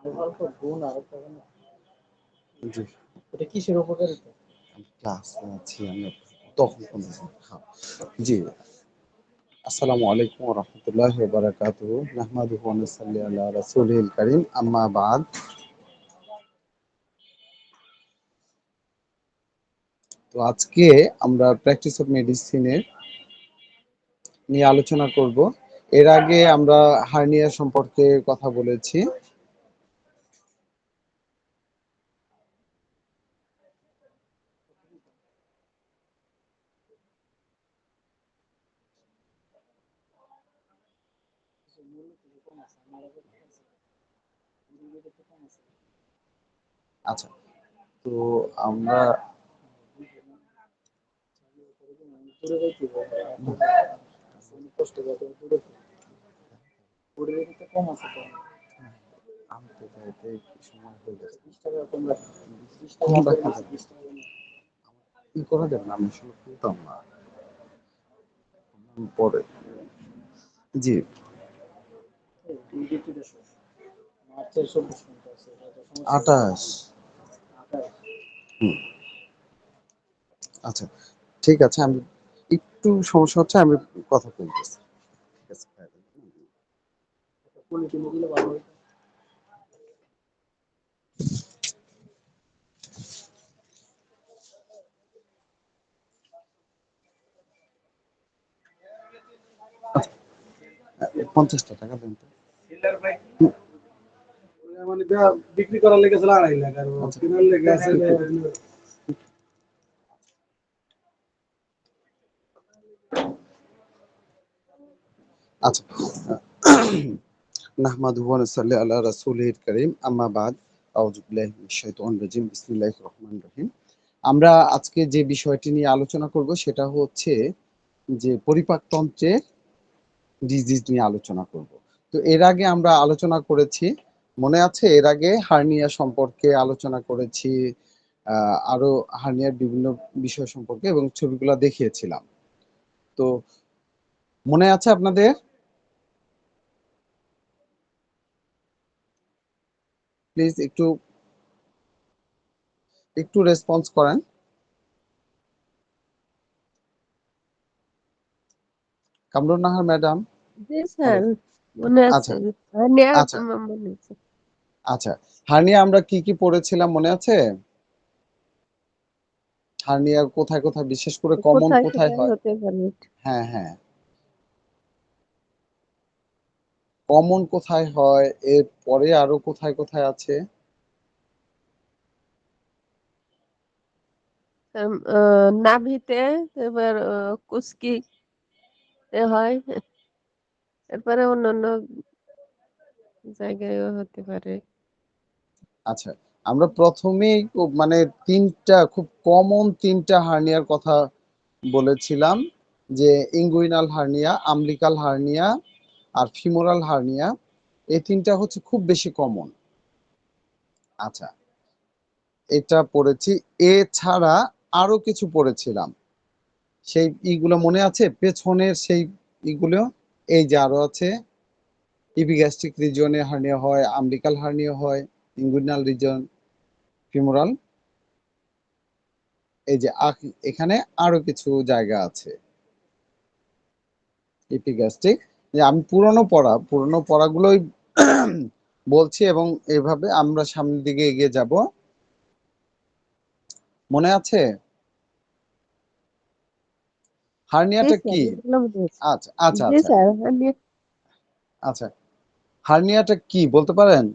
জি, এটা কিসের উপকারিতা? ক্লাসে আছি আমি তখন শুনতেছি। হ্যাঁ, জি। আসসালামু আলাইকুম ওয়া রাহমাতুল্লাহি ওয়া বারাকাতুহু। নাহমাদুহু ওয়া নুসাল্লি আলা রাসূলিল কারীম। আম্মা বাদ। তো আজকে আমরা প্র্যাকটিস অফ মেডিসিনের নিয়ে আলোচনা করব। এর আগে আমরা হার্নিয়া সম্পর্কে কথা বলেছি। আচ্ছা, তো আমরা আনতে যাইতে সময় হয়ে যাচ্ছে। কম রাখা যাবে। কি করা যাবে না, আমি আসলে খুলতাম না পরে। জি, 28। হুম, আচ্ছা, ঠিক আছে। আমি একটু সমস্যা হচ্ছে, আমি কথা বলতেছি। ঠিক আছে, আচ্ছা, 50টা টাকা দেন তো। মানে বিক্রি করার লেগে ছিল 2.5 লাখ, আর কেনার লেগে আছে। আচ্ছা, নাহমাদুহু ওয়া নুসাল্লি আলা রাসূলিল কারীম। আম্মা বাদ। আউযু বিল্লাহি মিনাশ শাইতানির রাজিম। বিসমিল্লাহির রহমানির রহিম। আমরা আজকে যে বিষয়টি নিয়ে আলোচনা করব সেটা হচ্ছে যে পরিপাকতন্ত্রের ডিজিজ নিয়ে আলোচনা করব। তো এর আগে আমরা আলোচনা করেছি, মনে আছে? এর আগে হার্নিয়া সম্পর্কে আলোচনা করেছি, আরো হার্নিয়ার বিভিন্ন বিষয় সম্পর্কে, এবং ছবিগুলো দেখিয়েছিলাম। তো মনে আছে আপনাদের? প্লিজ একটু একটু রেসপন্স করেন। কামরুন নাহার ম্যাডাম। জি হ্যালো। স্যার, মনে আছে। আচ্ছা, হার্নিয়া আচ্ছা, মনে আছে। আচ্ছা। হার্নিয়া আমরা কি কি পড়েছিলাম মনে আছে? হার্নিয়া কোথায় কোথায়, বিশেষ করে কমন কোথায় কোথায় কোথায় হয়? হতে পারে? হ্যাঁ, হ্যাঁ। কমন কোথায় হয়, এর পরে আরো কোথায় কোথায় আছে? নাভিতে, এবার কুস্কি হয়, এরপরে অন্যান্য জায়গায়ও হতে পারে। আচ্ছা, আমরা প্রথমেই মানে তিনটা খুব কমন তিনটা হার্নিয়ার কথা বলেছিলাম, যে ইঙ্গুইনাল হার্নিয়া, আম্বিলিকাল হার্নিয়া আর ফিমোরাল হার্নিয়া। এই তিনটা হচ্ছে খুব বেশি কমন। আচ্ছা, এটা পড়েছি। এছাড়া আরো কিছু পড়েছিলাম, সেই ইগুলো মনে আছে? পেছনের সেই ইগুলো, এই যে আরো আছে। ইপিগ্যাস্ট্রিক রিজিয়নে হার্নিয়া হয়, আম্বিলিকাল হার্নিয়া হয়, ইঙ্গুইনাল রিজন, ফিমোরাল। এই যে এখানে আরো কিছু জায়গা আছে এপিগ্যাস্ট্রিক। যে আমি পুরনো পড়াগুলোই বলছি, এবং এইভাবে আমরা সামনের দিকে এগিয়ে যাব। মনে আছে জি হার্নিয়াটা স্যার, কি? এগুলো মনে আছে। আচ্ছা, আচ্ছা, জি আচ্ছা, স্যার, হার্নিয়া আচ্ছা। হার্নিয়াটা কি বলতে পারেন?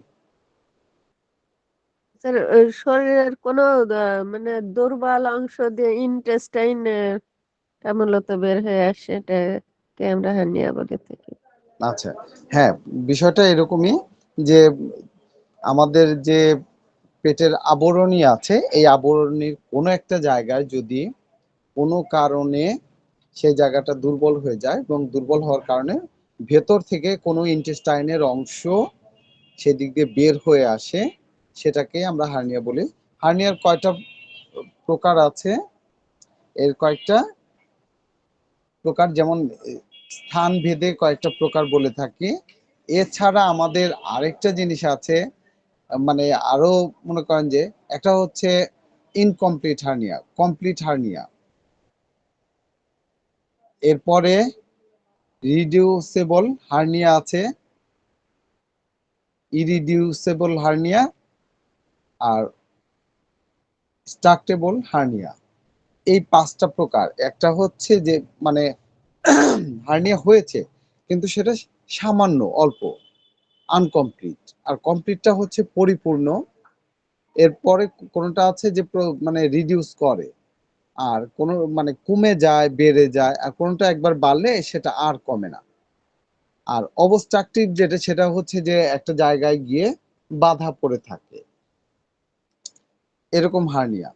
স্যার, শরীরের কোনো মানে দুর্বল অংশ দিয়ে ইন্টেস্টাইন মূলত বের হয়ে আসে, এটাকে আমরা হার্নিয়া বলে থাকি। আচ্ছা, হ্যাঁ, বিষয়টা এরকমই, যে আমাদের যে পেটের আবরণী আছে, এই আবরণীর কোনো একটা জায়গায় যদি কোনো কারণে সেই জায়গাটা দুর্বল হয়ে যায়, এবং দুর্বল হওয়ার কারণে ভেতর থেকে কোনো ইন্টেস্টাইনের অংশ সেদিক দিয়ে বের হয়ে আসে, সেটাকে আমরা হার্নিয়া বলি। হার্নিয়ার কয়টা প্রকার আছে? এর কয়েকটা প্রকার, যেমন স্থান ভেদে কয়েকটা প্রকার বলে থাকি। এছাড়া আমাদের আরেকটা জিনিস আছে, মানে আরো মনে করেন যে একটা হচ্ছে ইনকমপ্লিট হার্নিয়া, কমপ্লিট হার্নিয়া, এরপরে রিডিউসেবল হার্নিয়া আছে, ইরিডিউসেবল হার্নিয়া, আর স্ট্রাকটেবল হার্নিয়া। এই 5টা প্রকার। একটা হচ্ছে যে মানে হার্নিয়া হয়েছে কিন্তু সেটা সামান্য অল্প, আনকমপ্লিট। আর কমপ্লিটটা হচ্ছে পরিপূর্ণ। এরপরে কোনটা আছে যে মানে রিডিউস করে, আর কোন মানে কমে যায়, বেড়ে যায়, আর কোনটা একবার বাড়লে সেটা আর কমে না। আর অবস্ট্রাকটিভ যেটা, সেটা হচ্ছে যে একটা জায়গায় গিয়ে বাধা পড়ে থাকে, এরকম হার্নিয়া।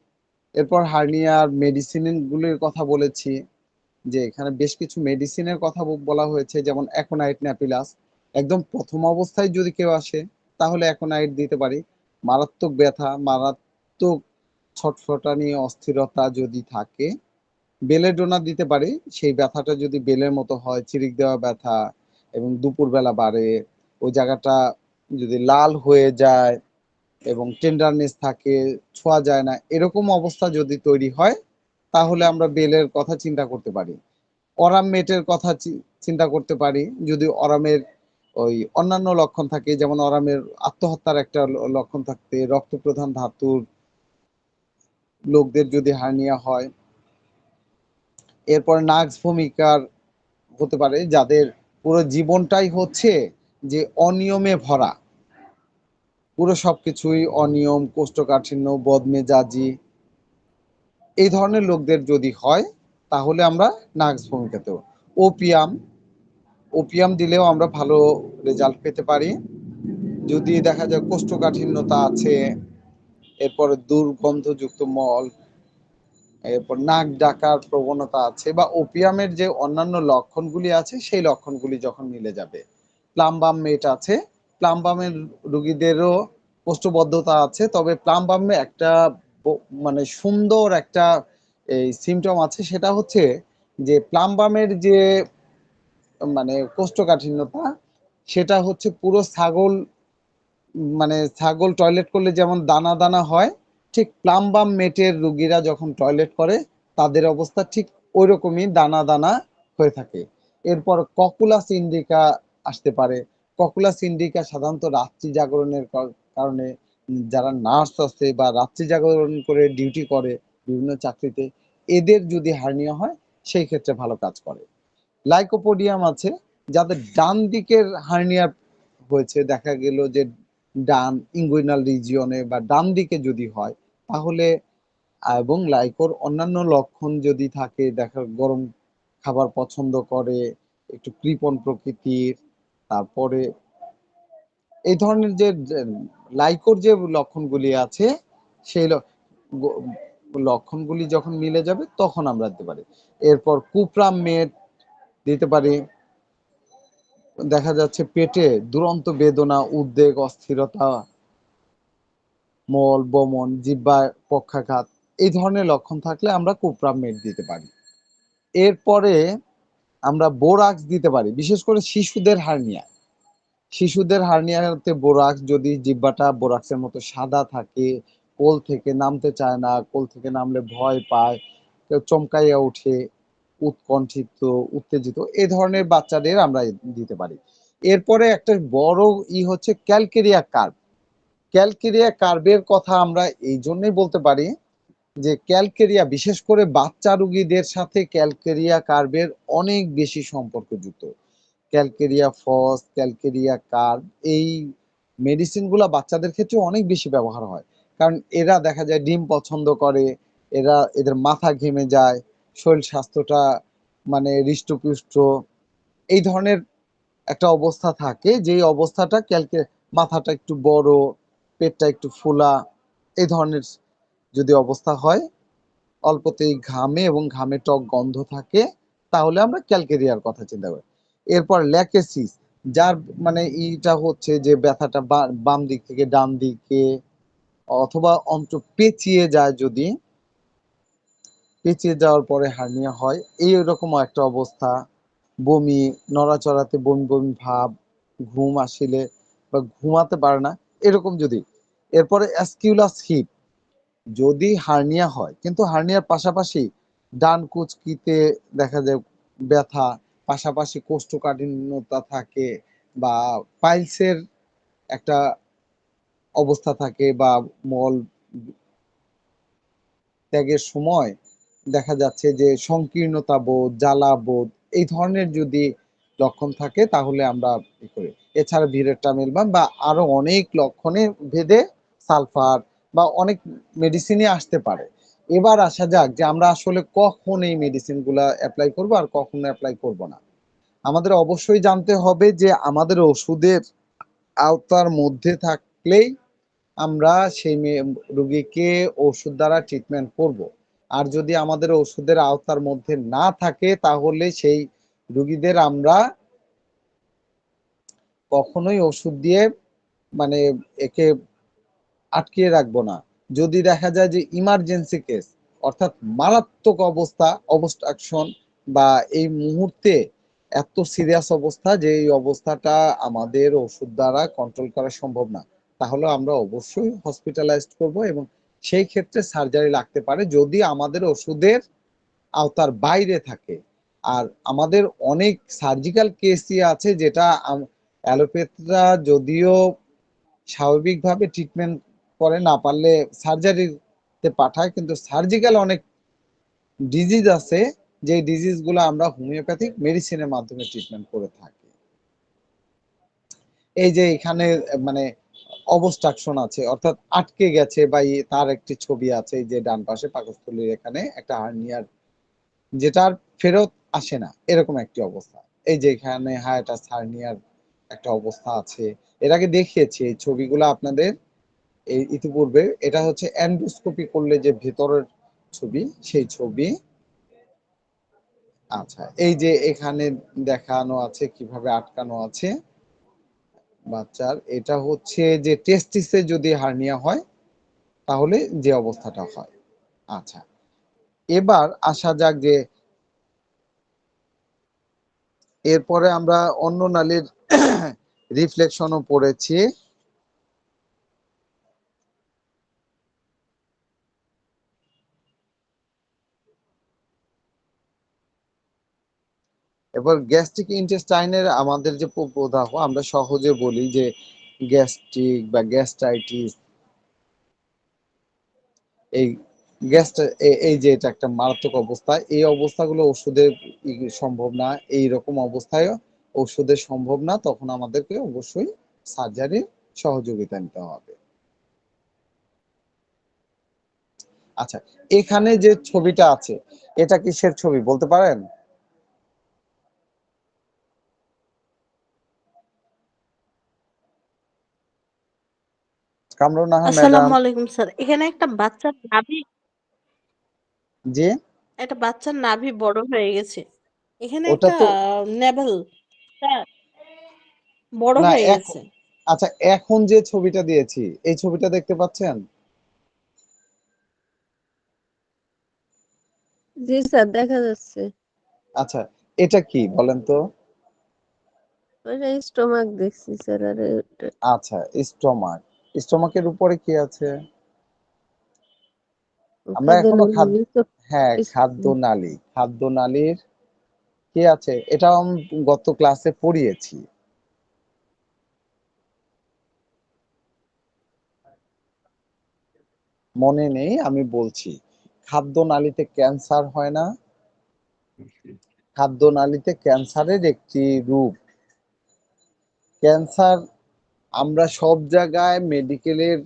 এরপর হার্নিয়ার মেডিসিন গুলির কথা বলেছি, যে এখানে বেশ কিছু মেডিসিনের কথা বলা হয়েছে, যেমন অ্যাকোনাইট ন্যাপিলাস। একদম প্রথম অবস্থায় যদি কেউ আসে তাহলে অ্যাকোনাইট দিতে পারি। মারাত্মক ব্যথা, মারাত্মক ছটফটানি, অস্থিরতা যদি থাকে, বেলেডোনা দিতে পারি। সেই ব্যথাটা যদি বেলের মতো হয়, চিরিক দেওয়া ব্যথা, এবং দুপুরবেলা বাড়ে, ওই জায়গাটা যদি লাল হয়ে যায় এবং টেন্ডারনেস থাকে, ছোঁয়া যায় না, এরকম অবস্থা যদি তৈরি হয়, তাহলে আমরা বেলের কথা চিন্তা করতে পারি। অরাম মেটের কথা চিন্তা করতে পারি, যদি অরামের ওই অন্যান্য লক্ষণ থাকে, যেমন অরামের আত্মহত্যার একটা লক্ষণ থাকতে, রক্ত প্রধান ধাতুর লোকদের যদি হার্নিয়া হয়। এরপর নাক্স ভূমিকার হতে পারে, যাদের পুরো জীবনটাই হচ্ছে যে অনিয়মে ভরা, পুরো সবকিছুই অনিয়ম, কোষ্ঠকাঠিন্য, বদমেজাজি, এই ধরনের লোকদের যদি হয়, তাহলে আমরা নাক্স ভূমিকাতেও ওপিয়াম, ওপিয়াম দিলেও আমরা ভালো রেজাল্ট পেতে পারি। যদি দেখা যায় কোষ্ঠকাঠিন্যতা আছে, এরপরে দুর্গন্ধযুক্ত মল, এরপর নাক ডাকার প্রবণতা আছে, বা ওপিয়ামের যে অন্যান্য লক্ষণগুলি আছে সেই লক্ষণগুলি যখন মিলে যাবে। প্লামবাম মেট আছে, প্লামবামের রোগীদেরও কোষ্ঠবদ্ধতা আছে, তবে প্লামবামে একটা মানে সুন্দর একটা এই সিমটম আছে, সেটা হচ্ছে যে প্লামবামের যে মানে কোষ্ঠকাঠিন্যতা, সেটা হচ্ছে পুরো ছাগল, মানে ছাগল টয়লেট করলে যেমন দানা দানা হয়, ঠিক প্লামবাম মেটের রোগীরা যখন টয়লেট করে তাদের অবস্থা ঠিক ওই রকমই দানা দানা হয়ে থাকে। এরপর ককুলাস ইন্ডিকা আসতে পারে। ককুলাস ইন্ডিকা সাধারণত রাত্রি জাগরণের কারণে, যারা নার্স আছে বা রাত্রি জাগরণ করে ডিউটি করে বিভিন্ন চাকরিতে, এদের যদি হার্নিয়া হয় সেই ক্ষেত্রে ভালো কাজ করে। লাইকোপোডিয়াম আছে, যাদের ডান দিকের হার্নিয়া হয়েছে, দেখা গেল যে ডান ইঙ্গুইনাল রিজিয়নে বা ডান দিকে যদি হয়, তাহলে এবং লাইকোর অন্যান্য লক্ষণ যদি থাকে, দেখা গরম খাবার পছন্দ করে, একটু কৃপণ প্রকৃতির, তারপরে এই ধরনের যে লাইকোর যে লক্ষণগুলি আছে, সেই লক্ষণগুলি যখন মিলে যাবে তখন আমরা দিতে পারি। এরপর কুপ্রামেট দিতে পারি। দেখা যাচ্ছে পেটে দুরন্ত বেদনা, উদ্বেগ, অস্থিরতা, মল বমন, জিহ্বায় পক্ষাঘাত, এই ধরনের লক্ষণ থাকলে আমরা কুপ্রামেট দিতে পারি। এরপরে আমরা বোরাক্স দিতে পারি, বিশেষ করে শিশুদের হার্নিয়া। শিশুদের হার্নিয়াতে বোরাক্স, যদি জিহ্বাটা বোরাক্সের মতো সাদা থাকে, কোল থেকে নামতে চায় না, কোল থেকে নামলে ভয় পায়, কেউ চমকাইয়া ওঠে, উৎকণ্ঠিত, উত্তেজিত, এই ধরনের বাচ্চাদের আমরা দিতে পারি। এরপরে একটা বড় হচ্ছে ক্যালকেরিয়া কার্ভ। ক্যালকেরিয়া কার্ভের কথা আমরা এই জন্যই বলতে পারি যে ক্যালকেরিয়া, বিশেষ করে বাচ্চা রোগীদের সাথে ক্যালকেরিয়া কার্ভের অনেক বেশি সম্পর্কযুক্ত। ক্যালকেরিয়া ফস, ক্যালকেরিয়া কার্ভ, এই মেডিসিনগুলা বাচ্চাদের ক্ষেত্রে অনেক বেশি ব্যবহার হয়। কারণ এরা দেখা যায় ডিম পছন্দ করে, এদের মাথা ঘেমে যায়, শরীর স্বাস্থ্যটা মানে হৃষ্টপুষ্ট, এই ধরনের একটা অবস্থা থাকে, যেই অবস্থাটা মাথাটা একটু বড়, পেটটা একটু ফোলা, এই ধরনের যদি অবস্থা হয়, অল্পতেই ঘামে এবং ঘামে টক গন্ধ থাকে, তাহলে আমরা ক্যালকেরিয়ার কথা চিন্তা করি। এরপর ল্যাকেসিস, যার মানে ইটা হচ্ছে যে ব্যথাটা বাম দিক থেকে ডান দিকে, অথবা অন্ত পেঁচিয়ে যায়, যদি পেঁচিয়ে যাওয়ার পরে হার্নিয়া হয়, এই রকম একটা অবস্থা। বমি, নড়াচড়াতে বমি বমি ভাব, ঘুম আসিলে বা ঘুমাতে পারে না, এরকম যদি এরপরে অ্যাসকিউলাস হিপ, যদি হার্নিয়া হয় কিন্তু হার্নিয়ার পাশাপাশি ডান কুচকিতে দেখা যায় ব্যথা, পাশাপাশি কোষ্ঠকাঠিন্যতা থাকে বা পাইলসের একটা অবস্থা থাকে বা মল ত্যাগের সময় দেখা যাচ্ছে যে সংকীর্ণতা বোধ, জ্বালা বোধ, এই ধরনের যদি লক্ষণ থাকে তাহলে আমরা ই করি। এছাড়া ভিরেট্টা মেলবাম বা আরো অনেক লক্ষণে ভেদে সালফার বা অনেক মেডিসিনই আসতে পারে। এবার আসা যাক যে আমরা আসলে কখন এই মেডিসিনগুলা এপ্লাই করব আর কখন এপ্লাই করব না। আমাদের অবশ্যই জানতে হবে যে আমাদের ওষুধের আওতার মধ্যে থাকলেই আমরা সেই রোগীকে ওষুধ দ্বারা ট্রিটমেন্ট করব। আর যদি আমাদের ওষুধের আওতার মধ্যে না থাকে তাহলে সেই রোগীদের আমরা কখনোই ওষুধ দিয়ে মানে একে আটকিয়ে রাখবো না। যদি দেখা যায় যে ইমার্জেন্সি কেস, অর্থাৎ মারাত্মক অবস্থা, অবস্ট্রাকশন বা এই মুহূর্তে এত সিরিয়াস অবস্থা যে এই অবস্থাটা আমাদের ওষুধ দ্বারা কন্ট্রোল করা সম্ভব না, তাহলে আমরা অবশ্যই হসপিটালাইজড করব এবং সেই ক্ষেত্রে সার্জারি লাগতে পারে যদি আমাদের ওষুধের আওতার বাইরে থাকে। আর আমাদের অনেক সার্জিক্যাল কেসই আছে যেটা অ্যালোপ্যাথরা যদিও স্বাভাবিকভাবে ট্রিটমেন্ট করে না পারলে সার্জারিতে পাঠায়, কিন্তু সার্জিক্যাল অনেক ডিজিজ আছে যে ডিজিজগুলো আমরা হোমিওপ্যাথিক মেডিসিনের মাধ্যমে ট্রিটমেন্ট করে থাকি। এই যে এখানে মানে অবস্ট্রাকশন আছে অর্থাৎ আটকে গেছে বা তার একটি ছবি আছে, এই যে ডান পাশে পাকস্থলীর এখানে একটা হার্নিয়ার যেটা আর ফেরত আসে না, এরকম একটি অবস্থা। এই যে এখানে হায়াটাস হার্নিয়ার একটা অবস্থা আছে, এর আগে দেখিয়েছি এই ছবিগুলো আপনাদের এই ইতিপূর্বে। এটা হচ্ছে এন্ডোস্কোপি করলে যে ভেতরের ছবি, সেই ছবি। আচ্ছা, এই যে এখানে দেখানো আছে কিভাবে আটকানো আছে বাচ্চার, এটা হচ্ছে যে টেস্টিসে যদি হার্নিয়া হয় তাহলে যে অবস্থাটা হয়। আচ্ছা, এবার আসা যাক যে এরপরে আমরা অন্য নালীর রিফ্লেকশনও পড়েছি। এবার গ্যাস্ট্রিক ইন্টেস্টাইনের আমাদের যে প্রদাহ, আমরা সহজে বলি যে গ্যাস্ট্রিক বা গ্যাস্ট্রাইটিস, এই এই যে এটা একটা মারাত্মক অবস্থা, এই অবস্থাগুলো ওষুধের সম্ভব না, এই রকম অবস্থায় ওষুধের সম্ভব না, তখন আমাদেরকে অবশ্যই সার্জারির সহযোগিতা নিতে হবে। আচ্ছা, এখানে যে ছবিটা আছে এটা কিসের ছবি বলতে পারেন? কামরুন নাহার ম্যাডাম। আসসালামু আলাইকুম স্যার। এখানে জি, একটা বাচ্চার নাভি বড় হয়ে গেছে। এখানে ওটা একটা তো নেভেল বড় না হয়ে এখন। গেছে। আচ্ছা, এখন যে ছবিটা দিয়েছি এই ছবিটা দেখতে পাচ্ছেন? জি স্যার, দেখা যাচ্ছে। আচ্ছা, এটা কি বলেন তো? ওইটা স্টোমাক দেখছি স্যার। আরে আচ্ছা, স্টমাক। স্টমাকের উপরে কি আছে? আমরা খাদ্য এখনো খাদ্য, নালী তো হ্যাঁ খাদ্য নালী, খাদ্য নালীর কি আছে এটা আমি গত ক্লাসে পড়িয়েছি। মনে নেই, আমি বলছি। খাদ্য নালীতে ক্যান্সার হয় না? খাদ্য নালীতে ক্যান্সারের একটি রূপ। ক্যান্সার আমরা সব জায়গায় মেডিকেলের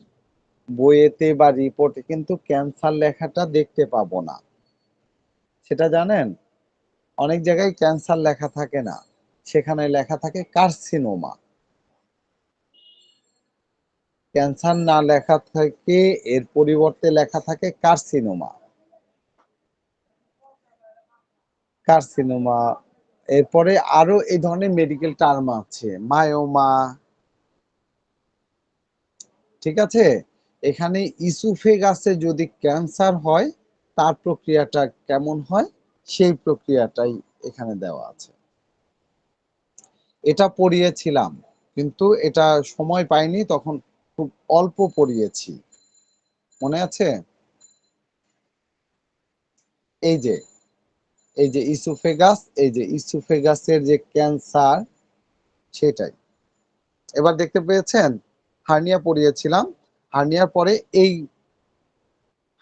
বইয়েতে বা রিপোর্টে কিন্তু ক্যান্সার লেখাটা দেখতে পাবো না, সেটা জানেন? অনেক জায়গায় ক্যান্সার লেখা থাকে না, সেখানে লেখা থাকে কার্সিনোমা। ক্যান্সার না লেখা থাকে, এর পরিবর্তে লেখা থাকে কার্সিনোমা। কার্সিনোমা, এরপরে আরো এই ধরনের মেডিকেল টার্ম আছে, মায়োমা। ঠিক আছে, এখানে ইসোফেগাসে যদি ক্যান্সার হয় তার প্রক্রিয়াটা কেমন হয় সেই প্রক্রিয়াটাই এখানে দেওয়া আছে। এটা পড়িয়েছিলাম কিন্তু এটা সময় পাইনি তখন, খুব অল্প পড়িয়েছি, মনে আছে? এই যে ইসোফেগাস, এই যে ইসোফেগাসের যে ক্যান্সার, সেটাই। এবার দেখতে পেয়েছেন, হার্নিয়া পড়িয়েছিলাম। হার্নিয়ার পরে এই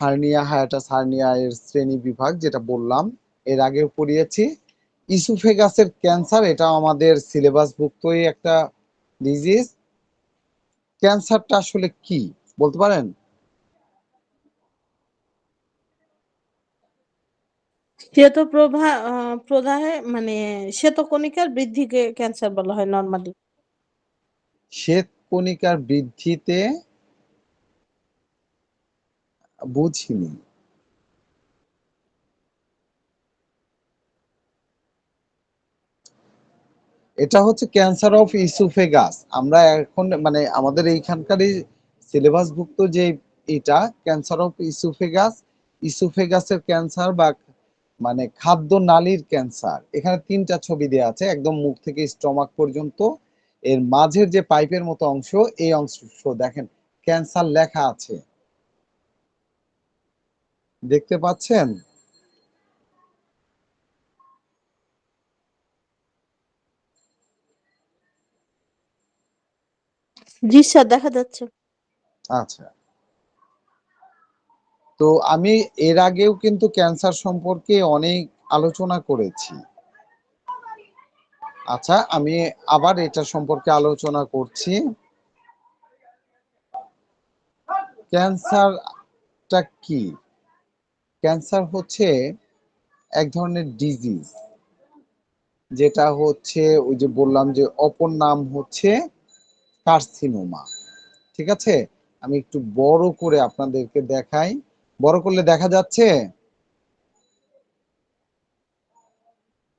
হার্নিয়া, হায়াটাস হার্নিয়া এর শ্রেণী বিভাগ যেটা বললাম, এর আগেও পড়িয়েছি। ইসোফেগাসের ক্যান্সার, এটা আমাদের সিলেবাসভুক্তই একটা ডিজিজ। ক্যান্সারটা আসলে কি বলতে পারেন? প্রদাহে মানে শ্বেতকণিকার বৃদ্ধিকে ক্যান্সার বলা হয় নর্মালি। শ্বেতকণিকার বৃদ্ধিতে বুঝিনি। এটা হচ্ছে ক্যান্সার অফ ইসোফেগাস। আমরা এখন মানে আমাদের এইখানকারই সিলেবাসভুক্ত যে এটা ক্যান্সার অফ ইসোফেগাস, ইসোফেগাসের ক্যান্সার বা মানে খাদ্য নালীর ক্যান্সার। এখানে 3টা ছবি দেওয়া আছে, একদম মুখ থেকে স্টমাক পর্যন্ত। এর মাঝের যে পাইপের মতো অংশ, এই অংশ দেখেন ক্যান্সার লেখা আছে, দেখতে পাচ্ছেন? জি স্যার, দেখা যাচ্ছে। আচ্ছা, তো আমি এর আগেও কিন্তু ক্যান্সার সম্পর্কে অনেক আলোচনা করেছি। আচ্ছা, আমি আবার এটা সম্পর্কে আলোচনা করছি। ক্যান্সারটা কি? ক্যান্সার হচ্ছে এক ধরনের ডিজিজ, যেটা হচ্ছে ওই যে বললাম যে অপর নাম হচ্ছে কার্সিনোমা। ঠিক আছে, আমি একটু বড় করে আপনাদেরকে দেখাই। বড় করলে দেখা যাচ্ছে?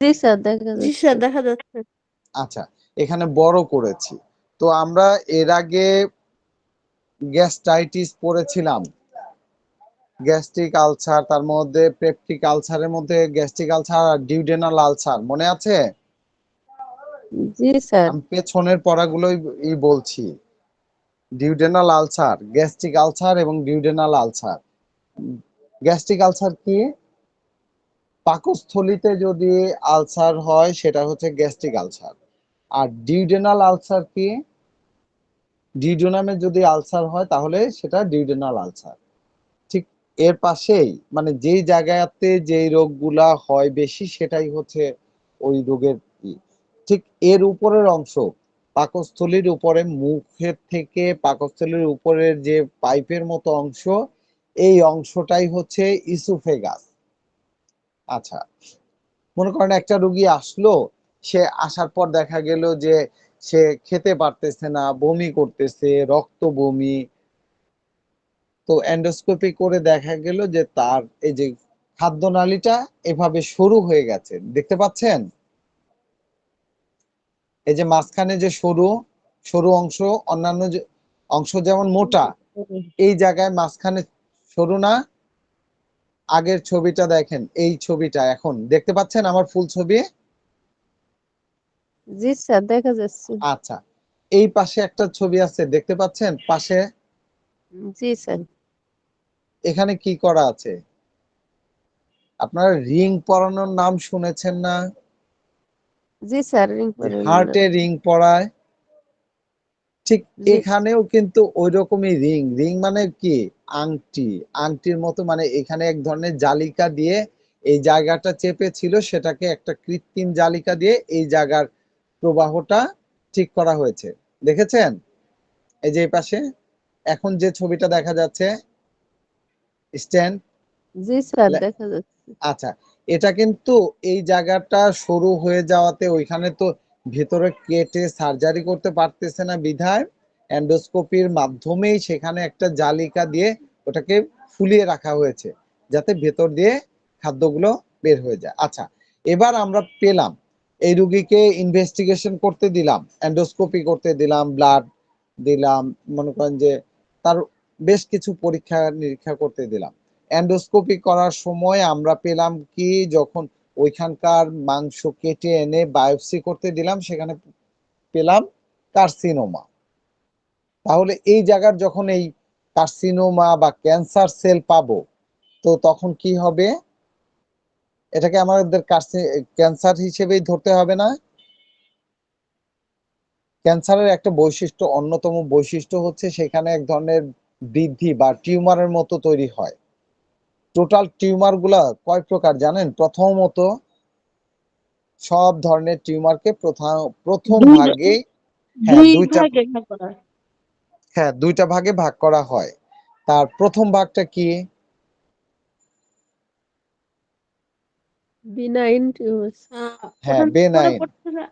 জি স্যার, দেখা জি যাচ্ছে। স্যার, দেখা যাচ্ছে। আচ্ছা, এখানে বড় করেছি। তো আমরা এর আগে গ্যাস্ট্রাইটিস পড়েছিলাম, গ্যাস্ট্রিক আলসার, তার মধ্যে পেপটিক আলসারের মধ্যে গ্যাস্ট্রিক আলসার আর ডিউডেনাল আলসার, মনে আছে? জি স্যার। আমি পেছনের পড়াগুলোই বলছি। ডিউডেনাল আলসার, গ্যাস্ট্রিক আলসার এবং ডিউডেনাল আলসার। গ্যাস্ট্রিক আলসার কি? পাকস্থলীতে যদি আলসার হয় সেটা হচ্ছে গ্যাস্ট্রিক আলসার। আর ডিউডেনাল আলসার কি? ডিউডেনামে যদি আলসার হয় তাহলে সেটা ডিউডেনাল আলসার। ঠিক এর পাশেই মানে যেই জায়গাতে যেই রোগগুলা হয় বেশি, সেটাই হচ্ছে ওই রোগের ঠিক এর উপরের অংশ, পাকস্থলীর উপরে, মুখের থেকে পাকস্থলীর উপরের যে পাইপের মতো অংশ, এই অংশটাই হচ্ছে ইসোফেগাস। আচ্ছা, মনে করেন একটা রোগী আসলো, সে আসার পর দেখা গেল যে সে খেতে পারতেছে না, বমি করতেছে, রক্ত বমি। তো এন্ডোস্কোপি করে দেখা গেল যে তার এই যে খাদ্যনালীটা এভাবে সরু হয়ে গেছে, দেখতে পাচ্ছেন? এই যে মাঝখানে যে সরু সরু অংশ, অন্যান্য যে অংশ যেমন মোটা, এই জায়গায় মাঝখানে সরু না? আগের ছবিটা দেখেন, এই ছবিটা এখন দেখতে পাচ্ছেন আমার ফুল ছবি? জি স্যার, দেখা যাচ্ছে। আচ্ছা, এই পাশে একটা ছবি আছে, দেখতে পাচ্ছেন পাশে? জি স্যার। এখানে কি করা আছে? আপনারা রিং পরানোর নাম শুনেছেন না? জি স্যার, রিং যে পরানো না। হার্টে রিং পরায়, ঠিক জি। এখানেও কিন্তু ওই রকমই রিং। রিং মানে কি? আংটি, আংটির মতো, মানে এখানে এক ধরনের জালিকা দিয়ে এই জায়গাটা চেপে ছিল, সেটাকে একটা কৃত্রিম জালিকা দিয়ে এই জায়গার প্রবাহটা ঠিক করা হয়েছে, দেখেছেন? এই যে এই পাশে এখন যে ছবিটা দেখা যাচ্ছে, স্ট্যান্ড। জি স্যার, দেখা যাচ্ছে। আচ্ছা, এটা কিন্তু এই জায়গাটা সরু হয়ে যাওয়াতে ওইখানে তো ভেতরে কেটে সার্জারি করতে পারতেছে না, বিধায় এন্ডোস্কোপির মাধ্যমেই সেখানে একটা জালিকা দিয়ে ওটাকে ফুলিয়ে রাখা হয়েছে, যাতে ভেতর দিয়ে খাদ্যগুলো বের হয়ে যায়। আচ্ছা, এবার আমরা পেলাম এই রুগীকে ইনভেস্টিগেশন করতে দিলাম, এন্ডোস্কোপি করতে দিলাম, ব্লাড দিলাম, মনে করেন যে তার বেশ কিছু পরীক্ষা নিরীক্ষা করতে দিলাম। এন্ডোস্কোপি করার সময় আমরা পেলাম কি, যখন ওইখানকার মাংস কেটে এনে বায়োপসি করতে দিলাম, সেখানে পেলাম কার্সিনোমা। তাহলে এই জায়গার যখন এই কার্সিনোমা বা ক্যান্সার সেল পাবো, তো তখন কি হবে? এটাকে আমাদের ক্যান্সার হিসেবেই ধরতে হবে না? ক্যান্সারের একটা বৈশিষ্ট্য, অন্যতম বৈশিষ্ট্য হচ্ছে সেখানে এক ধরনের বৃদ্ধি বা টিউমারের মতো তৈরি হয়। টোটাল টিউমার গুলা কয় প্রকার জানেন? প্রথমত, সব ধরনের টিউমারকে প্রথম দুই ভাগে, হ্যাঁ দুই দুইটা, ভাগে ভাগ করা হয়। হ্যাঁ দুইটা ভাগে ভাগ করা হয়। তার প্রথম ভাগটা কি? Benign tumour. হ্যাঁ ওটার পরে বেনাইন। পড়ছে না,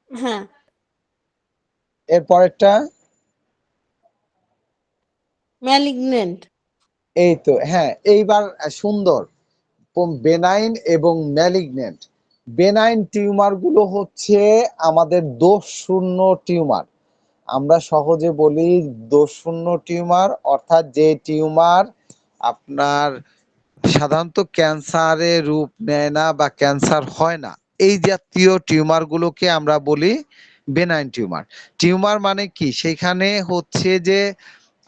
হ্যাঁ, এর পরেরটা? ম্যালিগনেন্ট। এই তো, হ্যাঁ এইবার সুন্দর। বেনাইন এবং ম্যালিগনেন্ট। বেনাইন টিউমার গুলো হচ্ছে আমাদের দোষ শূন্য টিউমার। আমরা সহজে বলি দোষ শূন্য টিউমার, অর্থাৎ যে টিউমার আপনার সাধারণত ক্যান্সারের রূপ নেয় না বা ক্যান্সার হয় না, এই জাতীয় টিউমার গুলোকে আমরা বলি বেনাইন টিউমার। টিউমার মানে কি? সেখানে হচ্ছে যে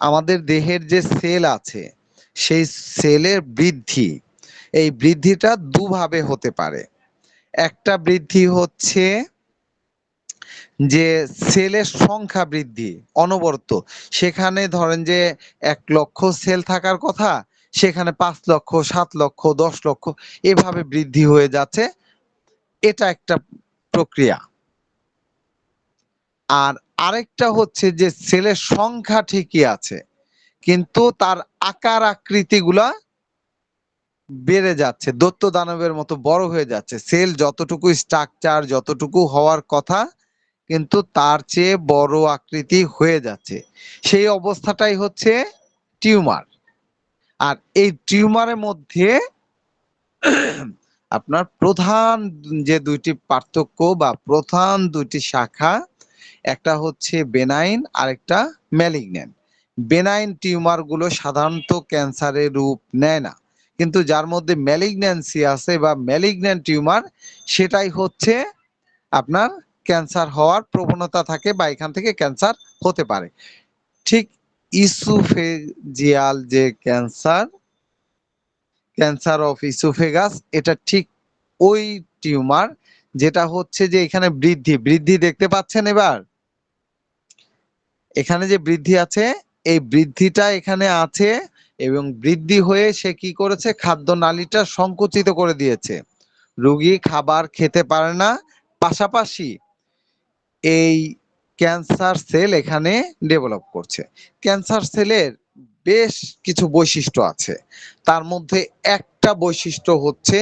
আমাদের দেহের যে সেল আছে, সেই সেলের বৃদ্ধি, এই বৃদ্ধিটা দুভাবে হতে পারে। একটা বৃদ্ধি হচ্ছে যে সেলের সংখ্যা বৃদ্ধি অনবরত। সেখানে ধরেন যে 1 লক্ষ সেল থাকার কথা, সেখানে 5 লক্ষ, 7 লক্ষ, 10 লক্ষ এভাবে বৃদ্ধি হয়ে যাচ্ছে। এটা একটা প্রক্রিয়া। আর আরেকটা হচ্ছে যে সেলের সংখ্যা ঠিকই আছে, কিন্তু তার আকার আকৃতিগুলা বেড়ে যাচ্ছে, দৈত্য দানবের মতো বড় হয়ে যাচ্ছে। সেল যতটুকু স্ট্রাকচার, যতটুকু হওয়ার কথা, কিন্তু তার চেয়ে বড় আকৃতি হয়ে যাচ্ছে। সেই অবস্থাটাই হচ্ছে টিউমার। আর এই টিউমারের মধ্যে আপনার প্রধান যে দুইটি পার্থক্য বা প্রধান দুইটি শাখা, একটা হচ্ছে বেনাইন আর একটা ম্যালিগন্যান্ট। বেনাইন টিউমার গুলো সাধারণত ক্যান্সারের রূপ নেয় না, কিন্তু যার মধ্যে ম্যালিগন্যান্সি আছে বা ম্যালিগন্যান্ট টিউমার, সেটাই হচ্ছে আপনার ক্যান্সার হওয়ার প্রবণতা থাকে বা এখান থেকে ক্যান্সার হতে পারে। ঠিক ইসোফেজিয়াল যে ক্যান্সার, ক্যান্সার অফ ইসোফেগাস, এটা ঠিক ওই টিউমার যেটা হচ্ছে যে এখানে বৃদ্ধি বৃদ্ধি দেখতে পাচ্ছেন এবার? এখানে যে বৃদ্ধি আছে, এই বৃদ্ধিটা এখানে আছে, এবং বৃদ্ধি হয়ে সে কি করেছে? খাদ্য নালীটা সংকুচিত করে দিয়েছে। রোগী খাবার খেতে পারে না, পাশাপাশি এই ক্যান্সার সেল এখানে ডেভেলপ করছে। ক্যান্সার সেলের বেশ কিছু বৈশিষ্ট্য আছে। তার মধ্যে একটা বৈশিষ্ট্য হচ্ছে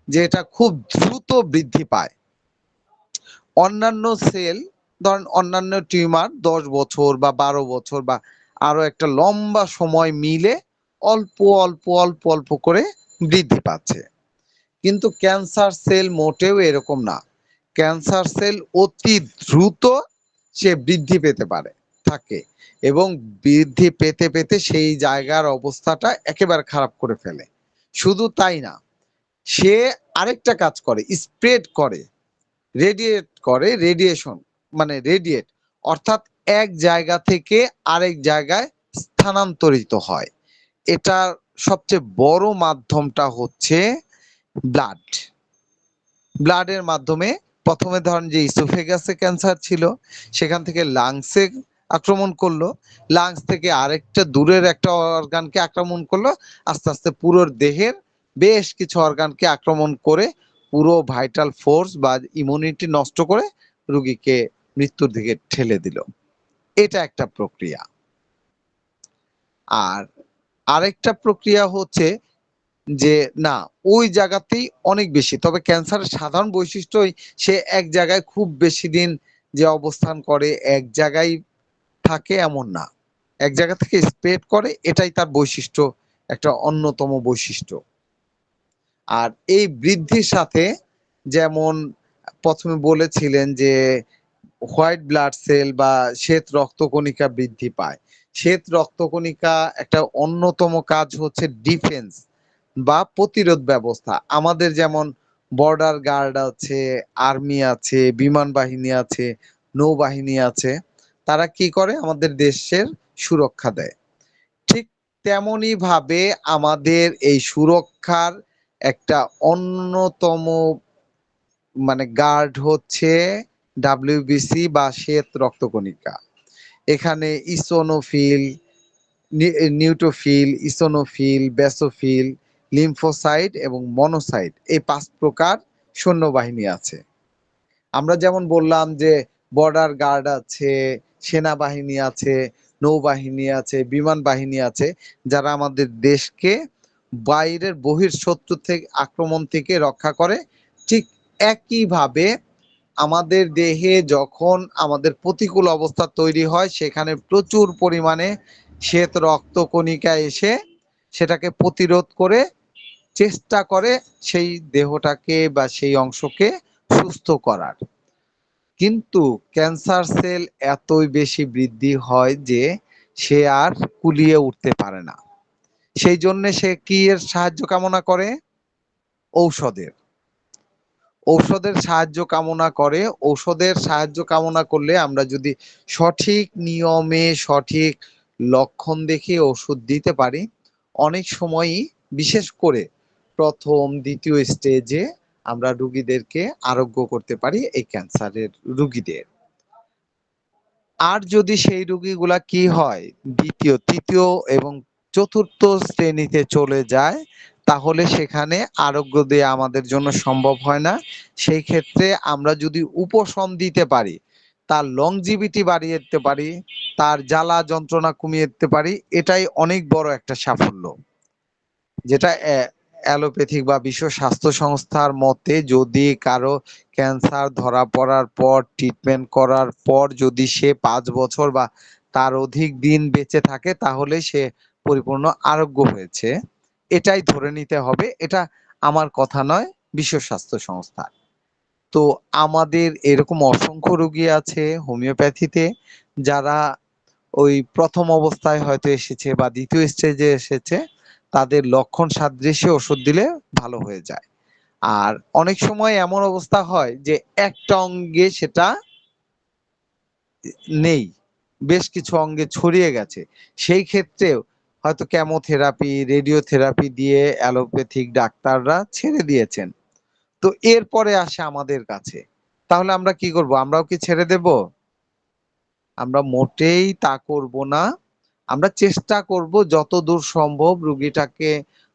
যে এটা খুব দ্রুত বৃদ্ধি পায়। অন্যান্য সেল, ধরেন অন্যান্য টিউমার 10 বছর বা 12 বছর বা আরো একটা লম্বা সময় মিলে অল্প অল্প অল্প অল্প করে বৃদ্ধি পাচ্ছে, কিন্তু ক্যান্সার সেল মোটেও এরকম না। ক্যান্সার সেল অতি দ্রুত সে বৃদ্ধি পেতে পারে, থাকে, এবং বৃদ্ধি পেতে পেতে সেই জায়গার অবস্থাটা একেবারে খারাপ করে ফেলে। শুধু তাই না, সে আরেকটা কাজ করে, স্প্রেড করে, রেডিয়েট করে, রেডিয়েশন মানে রেডিয়েট, অর্থাৎ এক জায়গা থেকে আরেক জায়গায় স্থানান্তরিত হয়। এটার সবচেয়ে বড় মাধ্যমটা হচ্ছে ব্লাড। ব্লাডের মাধ্যমে প্রথমে ধরেন যে ইসোফেগাসে ক্যান্সার ছিল, সেখান থেকে লাংসে আক্রমণ করলো, লাংস থেকে আরেকটা দূরের একটা অর্গানকে আক্রমণ করলো, আস্তে আস্তে পুরো দেহের বেশ কিছু অর্গানকে আক্রমণ করে পুরো ভাইটাল ফোর্স বা ইমিউনিটি নষ্ট করে রোগীকে মৃত্যুর দিকে ঠেলে দিল। এটা একটা প্রক্রিয়া। আর আরেকটা প্রক্রিয়া হচ্ছে যে না, ওই জায়গাতেই অনেক বেশি, তবে ক্যান্সারের সাধারণ বৈশিষ্ট্যই সে এক জায়গায় খুব বেশি দিন যে অবস্থান করে, এক জায়গায় থাকে এমন না, এক জায়গা থেকে স্প্রেড করে, এটাই তার বৈশিষ্ট্য, একটা অন্যতম বৈশিষ্ট্য। আর এই বৃদ্ধির সাথে, যেমন প্রথমে বলেছিলেন যে হোয়াইট ব্লাড সেল বা শ্বেত রক্তকণিকা বৃদ্ধি পায়। শ্বেত রক্তকণিকা একটা অন্যতম কাজ হচ্ছে ডিফেন্স বা প্রতিরোধ ব্যবস্থা। আমাদের যেমন বর্ডার গার্ড আছে, আর্মি আছে, বিমান বাহিনী আছে, নৌবাহিনী আছে, তারা কি করে আমাদের দেশের সুরক্ষা দেয়। ঠিক তেমনি ভাবে আমাদের এই সুরক্ষার একটা অন্যতম মানে গার্ড হচ্ছে ডাব্লিউবিসি বা শ্বেত রক্তকণিকা। এখানে eosinophil, neutrophil, eosinophil, basophil, lymphocyte এবং মনোসাইট এই 5 প্রকার সৈন্যবাহিনী আছে। আমরা যেমন বললাম যে বর্ডার গার্ড আছে, সেনাবাহিনী আছে, নৌবাহিনী আছে, বিমান বাহিনী আছে, যারা আমাদের দেশকে বাইরের বহিঃশত্রু থেকে আক্রমণ থেকে রক্ষা করে। ঠিক একইভাবে আমাদের দেহে যখন আমাদের প্রতিকূল অবস্থা তৈরি হয়, সেখানে প্রচুর পরিমাণে শ্বেত রক্তকণিকা এসে সেটাকে প্রতিরোধ করে চেষ্টা করে সেই দেহটাকে বা সেই অংশকে সুস্থ করার। কিন্তু ক্যান্সার সেল এতই বেশি বৃদ্ধি হয় যে সে আর কুলিয়ে উঠতে পারে না। সেই জন্য সে কি এর সাহায্য কামনা করে? ঔষধের। ঔষধের সাহায্য কামনা করে। ঔষধের সাহায্য কামনা করলে আমরা যদি সঠিক নিয়মে সঠিক লক্ষণ দেখে ওষুধ দিতে পারি, অনেক সময়ই বিশেষ করে প্রথম দ্বিতীয় স্টেজে আমরা রুগীদেরকে আরোগ্য করতে পারি এই ক্যান্সারের রুগীদের। আর যদি সেই রুগীগুলা কি হয় দ্বিতীয়, তৃতীয় এবং চতুর্থ শ্রেণীতে চলে যায়, তাহলে সেখানে আরোগ্য দেয়া আমাদের জন্য সম্ভব হয় না। সেই ক্ষেত্রে আমরা যদি উপশম দিতে পারি, তার লংজিভিটি বাড়িয়ে দিতে পারি, তার জ্বালা যন্ত্রণা কমিয়ে দিতে পারি, এটাই অনেক বড় একটা সাফল্য। যেটা অ্যালোপ্যাথিক বা বিশ্ব স্বাস্থ্য সংস্থার মতে যদি কারো ক্যান্সার ধরা পড়ার পর ট্রিটমেন্ট করার পর যদি সে 5 বছর বা তার অধিক দিন বেঁচে থাকে, তাহলে সে পরিপূর্ণ আরোগ্য হয়েছে। এটাই ধরে নিতে হবে। এটা আমার কথা নয়, বিশ্ব স্বাস্থ্য সংস্থা। তো আমাদের এরকম অসংখ্য রোগী আছে হোমিওপ্যাথিতে, যারা ওই প্রথম অবস্থায় হয়তো এসেছে বা দ্বিতীয় স্টেজে এসেছে, তাদের লক্ষণ সাদৃশ্যে ওষুধ দিলে ভালো হয়ে যায়। আর অনেক সময় এমন অবস্থা হয় যে একটা অঙ্গে সেটা নেই, বেশ কিছু অঙ্গে ছড়িয়ে গেছে। সেই ক্ষেত্রেও হয়তো কেমোথেরাপি, রেডিওথেরাপি দিয়ে অ্যালোপ্যাথিক ডাক্তাররা ছেড়ে দিয়েছেন। তো এরপরে আসে আমাদের কাছে। তাহলে আমরা কি করব? আমরাও কি ছেড়ে দেব? আমরা মোটেই তা করব না। আমরা চেষ্টা করব যতদূর সম্ভব রুগীটাকে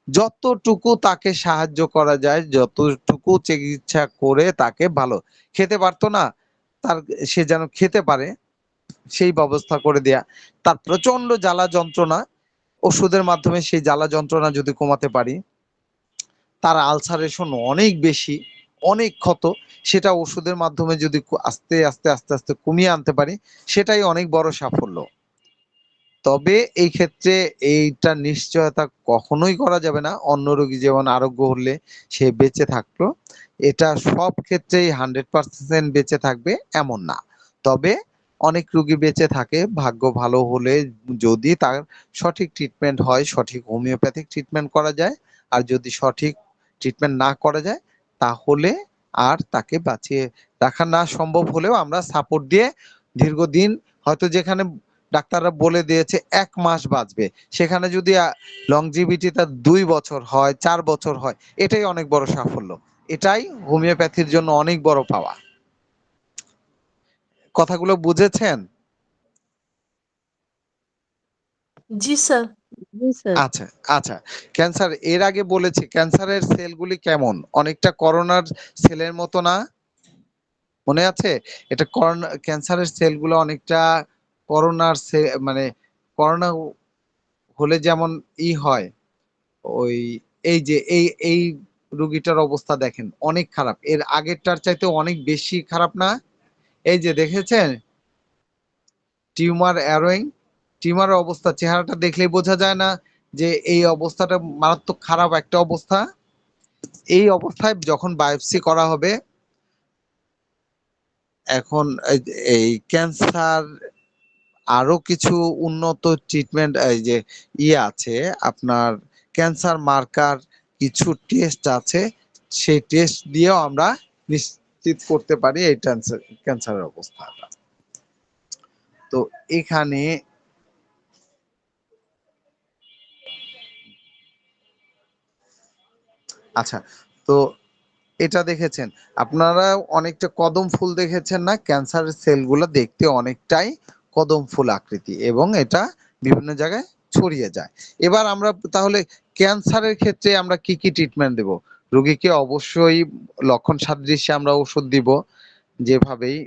যতটুকু তাকে সাহায্য করা যায়, যতটুকু চিকিৎসা করে তাকে ভালো খেতে পারতো না, তার সে যেন খেতে পারে সেই ব্যবস্থা করে দেয়া। তার প্রচন্ড জ্বালা যন্ত্রণা, ওষুধের মাধ্যমে সেই জ্বালা যন্ত্রণা যদি কমাতে পারি, তার আলসারেশন অনেক বেশি, অনেক ক্ষত, সেটা ওষুধের মাধ্যমে যদি আস্তে আস্তে আস্তে আস্তে কমিয়ে আনতে পারি, সেটাই অনেক বড় সাফল্য। তবে এই ক্ষেত্রে এইটা নিশ্চয়তা কখনোই করা যাবে না অন্য রোগী যেমন আরোগ্য হলে সে বেঁচে থাকলো, এটা সব ক্ষেত্রেই 100% বেঁচে থাকবে এমন না। তবে অনেক রোগী বেঁচে থাকে ভাগ্য ভালো হলে, যদি তার সঠিক ট্রিটমেন্ট হয়, সঠিক হোমিওপ্যাথিক ট্রিটমেন্ট করা যায়। আর যদি সঠিক ট্রিটমেন্ট না করা যায়, তাহলে আর তাকে বাঁচিয়ে রাখা না সম্ভব হলেও আমরা সাপোর্ট দিয়ে দীর্ঘদিন, হয়তো যেখানে ডাক্তাররা বলে দিয়েছে 1 মাস বাঁচবে, সেখানে যদি লংজিভিটি তার 2 বছর হয়, 4 বছর হয়, এটাই অনেক বড় সাফল্য। এটাই হোমিওপ্যাথির জন্য অনেক বড় পাওয়া। কথাগুলো বুঝেছেন? জি স্যার। জি স্যার। আচ্ছা, আচ্ছা। ক্যান্সার এর আগে বলেছি ক্যান্সারের সেলগুলি কেমন? অনেকটা করোনার সেলের মতো না? মনে আছে? এটা করোনা ক্যান্সারের সেলগুলো অনেকটা করোনার মানে করোনা হলে যেমন হয়, ওই এই যে এই রুগীটার অবস্থা দেখেন অনেক খারাপ। এর আগেরটার চাইতে অনেক বেশি খারাপ না? এই যে দেখেছেন? টিউমার অ্যারোয়িং, টিউমারের অবস্থা চেহারাটা দেখলেই বোঝা যায় না যে এই অবস্থাটা মারাত্মক খারাপ একটা অবস্থা? এই অবস্থায় যখন বায়োপসি করা হবে, এখন এই ক্যান্সার আরো কিছু উন্নত ট্রিটমেন্ট, এই যে আছে আপনার ক্যান্সার মার্কার কিছু টেস্ট আছে, সেই টেস্ট দিয়েও আমরা নিশ্চিত করতে পারি এই ক্যান্সারের অবস্থাটা। তো এখানে আচ্ছা, তো এটা দেখেছেন আপনারা, অনেকটা কদম ফুল দেখেছেন না? ক্যান্সারের সেলগুলো দেখতে অনেকটাই কদম ফুল আকৃতি এবং এটা বিভিন্ন জায়গায় ছড়িয়ে যায়। এবার আমরা তাহলে ক্যান্সারের ক্ষেত্রে আমরা কি কি ট্রিটমেন্ট দেব? রোগীকে অবশ্যই লক্ষণ সাদৃশ্যে আমরা ওষুধ দিব, যেভাবেই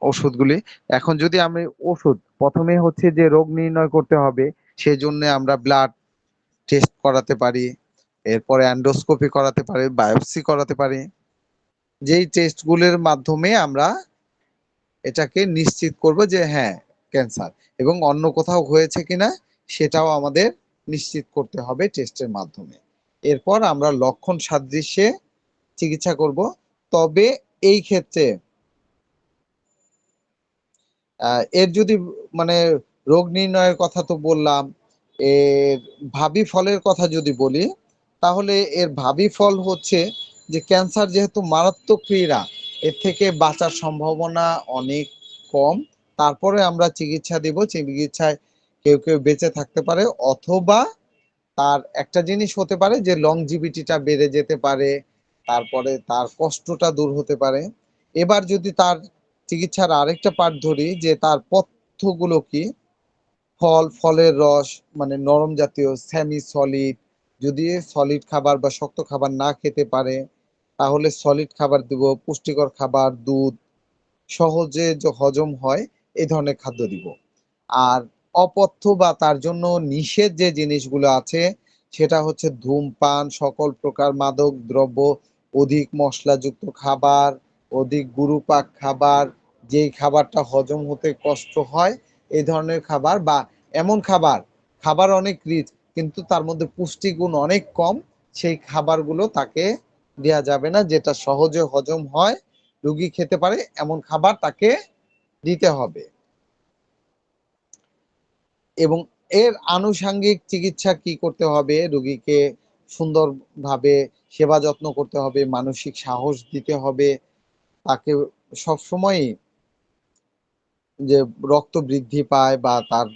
ওষুধগুলি। এখন যদি আমি ওষুধ প্রথমে হচ্ছে যে রোগ নির্ণয় করতে হবে, সেজন্য আমরা ব্লাড টেস্ট করাতে পারি, এরপরে এন্ডোস্কোপি করাতে পারি, বায়োপসি করাতে পারি, যেই টেস্টগুলোর মাধ্যমে আমরা এটাকে নিশ্চিত করব যে হ্যাঁ ক্যান্সার, এবং অন্য কোথাও হয়েছে কিনা সেটাও আমাদের নিশ্চিত করতে হবে টেস্টের মাধ্যমে। এরপর আমরা লক্ষণ সাদৃশ্যে চিকিৎসা করব। তবে এই ক্ষেত্রে এর যদি মানে রোগ নির্ণয়ের কথা তো বললাম, এর ভাবি ফলের কথা যদি বলি, তাহলে এর ভাবি ফল হচ্ছে যে ক্যান্সার যেহেতু মারাত্মক ক্রীড়া, এর থেকে বাঁচার সম্ভাবনা অনেক কম। তারপরে আমরা চিকিৎসা দিব, চিকিৎসায় কেউ কেউ বেঁচে থাকতে পারে, অথবা তার একটা জিনিস হতে পারে যে লংজিভিটিটা বেড়ে যেতে পারে, তারপরে তার কষ্টটা দূর হতে পারে। এবার যদি তার চিকিৎসার আরেকটা পার্ট ধরি, যে তার পথ্যগুলো কি, ফল, ফলের রস, মানে নরম জাতীয় সেমি সলিড, যদি সলিড খাবার বা শক্ত খাবার না খেতে পারে তাহলে সলিড খাবার দিব, পুষ্টিকর খাবার, দুধ, সহজে যে হজম হয় এই ধরনের খাদ্য দিব। আর অপথ্য বা তার জন্য নিষেধ যে জিনিসগুলো আছে, সেটা হচ্ছে ধূমপান, সকল প্রকার মাদক দ্রব্য, অধিক মশলাযুক্ত খাবার, অধিক গুরুপাক খাবার, যেই খাবারটা হজম হতে কষ্ট হয়, এই ধরনের খাবার, বা এমন খাবার, খাবার অনেক রিচ কিন্তু তার মধ্যে পুষ্টিগুণ অনেক কম, সেই খাবারগুলো তাকে দেয়া যাবে না। যেটা সহজে হজম হয়, রোগী খেতে পারে এমন খাবার তাকে দিতে হবে। এবং এর আনুষঙ্গিক চিকিৎসা কি করতে হবে? রোগীকে সুন্দরভাবে সেবা যত্ন করতে হবে, মানসিক সাহস দিতে হবে, তাকে সবসময়ই যে রক্ত বৃদ্ধি পায় বা তার